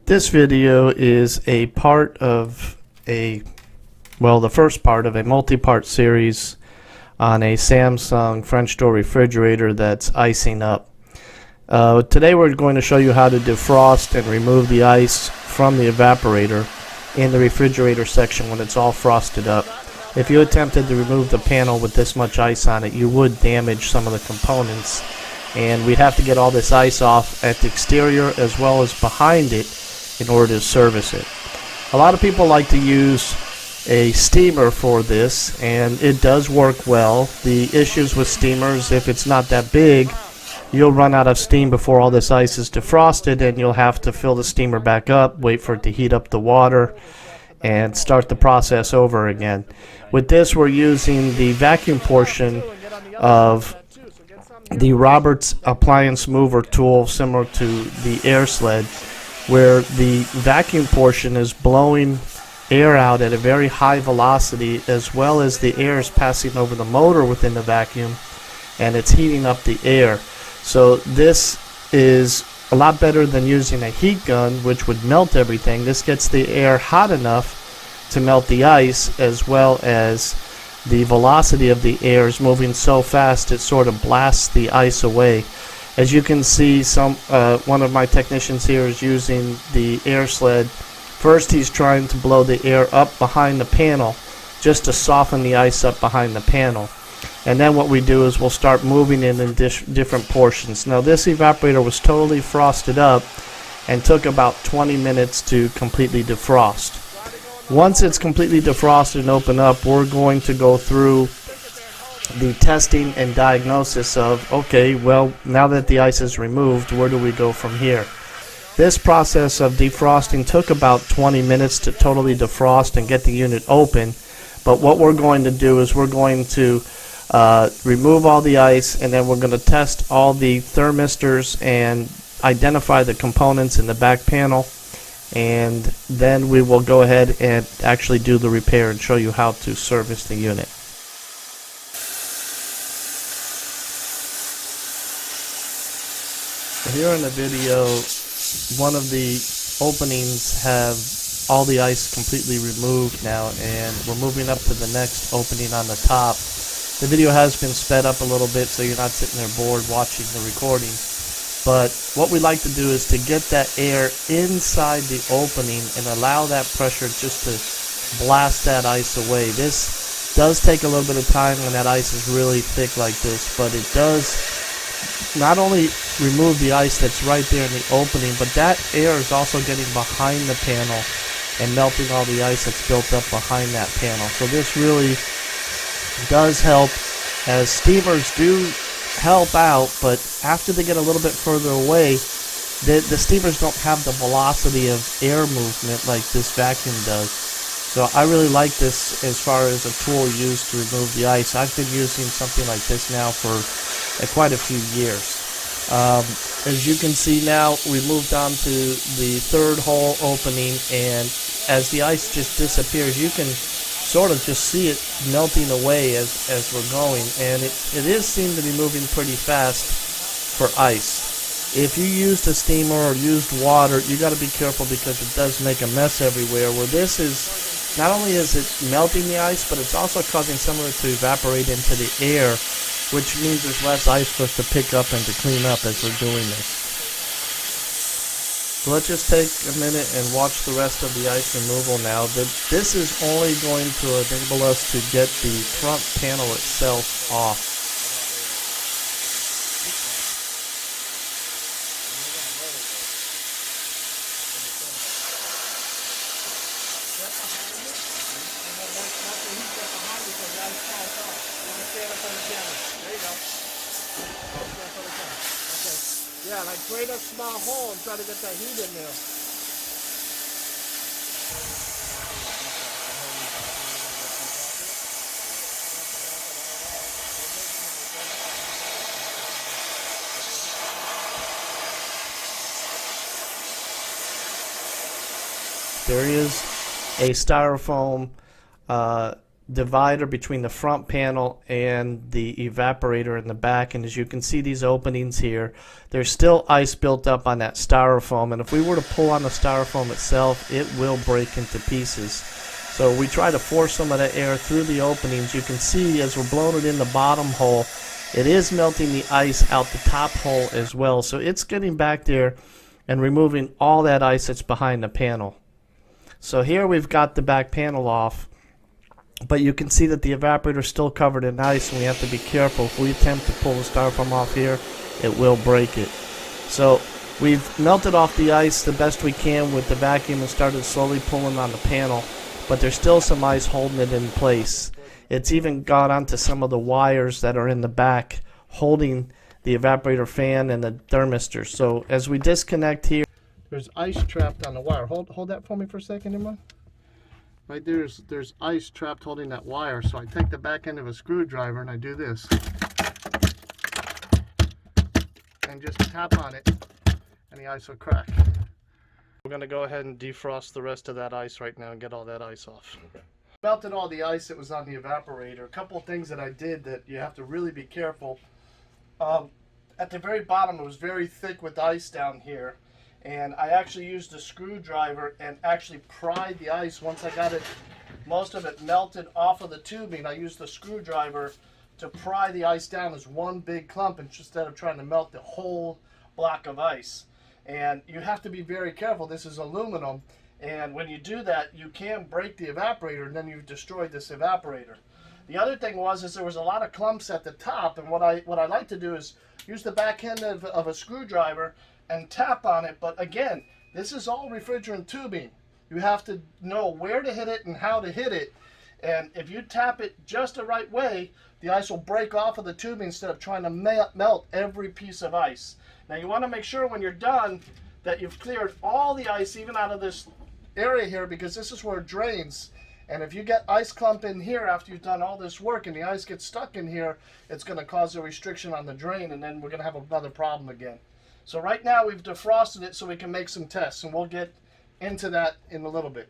This video is a part of the first part of a multi-part series on a Samsung French door refrigerator that's icing up. Today we're going to show you how to defrost and remove the ice from the evaporator in the refrigerator section when it's all frosted up. If you attempted to remove the panel with this much ice on it, you would damage some of the components, and we'd have to get all this ice off at the exterior as well as behind it in order to service it. A lot of people like to use a steamer for this, and it does work well. The issues with steamers, if it's not that big, you'll run out of steam before all this ice is defrosted, and you'll have to fill the steamer back up, wait for it to heat up the water, and start the process over again. With this, we're using the vacuum portion of the Roberts appliance mover tool, similar to the air sled, where the vacuum portion is blowing air out at a very high velocity, as well as the air is passing over the motor within the vacuum, and it's heating up the air. So this is a lot better than using a heat gun, which would melt everything. This gets the air hot enough to melt the ice, as well as the velocity of the air is moving so fast it sort of blasts the ice away. As you can see, one of my technicians here is using the air sled. First, he's trying to blow the air up behind the panel just to soften the ice up behind the panel. And then what we do is we'll start moving it in different portions. Now, this evaporator was totally frosted up and took about 20 minutes to completely defrost. Once it's completely defrosted and open up, we're going to go through the testing and diagnosis of, okay, well, now that the ice is removed, where do we go from here? This process of defrosting took about 20 minutes to totally defrost and get the unit open. But what we're going to do is we're going to remove all the ice, and then we're going to test all the thermistors and identify the components in the back panel, and then we will go ahead and actually do the repair and show you how to service the unit. Here in the video, one of the openings have all the ice completely removed now, and we're moving up to the next opening on the top. The video has been sped up a little bit, so you're not sitting there bored watching the recording. But what we like to do is to get that air inside the opening and allow that pressure just to blast that ice away. This does take a little bit of time when that ice is really thick like this, but it does not only remove the ice that's right there in the opening, but that air is also getting behind the panel and melting all the ice that's built up behind that panel. So this really does help, as steamers do help out, but after they get a little bit further away, the steamers don't have the velocity of air movement like this vacuum does. So I really like this as far as a tool used to remove the ice. I've been using something like this now for quite a few years. As you can see now, we moved on to the third hole opening, and as the ice just disappears, you can sort of just see it melting away as we're going, and it is seem to be moving pretty fast for ice. If you used a steamer or used water, you got to be careful because it does make a mess everywhere. Where this is, not only is it melting the ice, but it's also causing some of it to evaporate into the air, which means there's less ice for us to pick up and to clean up as we're doing this. So let's just take a minute and watch the rest of the ice removal now. This is only going to enable us to get the front panel itself off. Yeah, like create a small hole and try to get that heat in there. There is a styrofoam divider between the front panel and the evaporator in the back, and as you can see these openings here, there's still ice built up on that styrofoam, and if we were to pull on the styrofoam itself, it will break into pieces. So we try to force some of that air through the openings. You can see as we're blowing it in the bottom hole, it is melting the ice out the top hole as well, so it's getting back there and removing all that ice that's behind the panel. So here we've got the back panel off, but you can see that the evaporator is still covered in ice, and we have to be careful. If we attempt to pull the styrofoam off here, it will break it. So we've melted off the ice the best we can with the vacuum and started slowly pulling on the panel, but there's still some ice holding it in place. It's even got onto some of the wires that are in the back holding the evaporator fan and the thermistor. So as we disconnect here, there's ice trapped on the wire. Hold that for me for a second, Emma. Right there's ice trapped holding that wire. So I take the back end of a screwdriver and I do this. And just tap on it and the ice will crack. We're going to go ahead and defrost the rest of that ice right now and get all that ice off. Melted all the ice that was on the evaporator. A couple of things that I did that you have to really be careful. At the very bottom it was very thick with ice down here, and I actually used a screwdriver and actually pried the ice. Once I got it, most of it melted off of the tubing, I used the screwdriver to pry the ice down as one big clump instead of trying to melt the whole block of ice. And you have to be very careful. This is aluminum, and when you do that, you can break the evaporator, and then you've destroyed this evaporator. The other thing is there was a lot of clumps at the top, and what I like to do is use the back end of a screwdriver and tap on it. But again, this is all refrigerant tubing. You have to know where to hit it and how to hit it. And if you tap it just the right way, the ice will break off of the tubing instead of trying to melt every piece of ice. Now you want to make sure when you're done that you've cleared all the ice, even out of this area here, because this is where it drains. And if you get ice clump in here after you've done all this work and the ice gets stuck in here, it's going to cause a restriction on the drain, and then we're going to have another problem again. So right now we've defrosted it so we can make some tests, and we'll get into that in a little bit.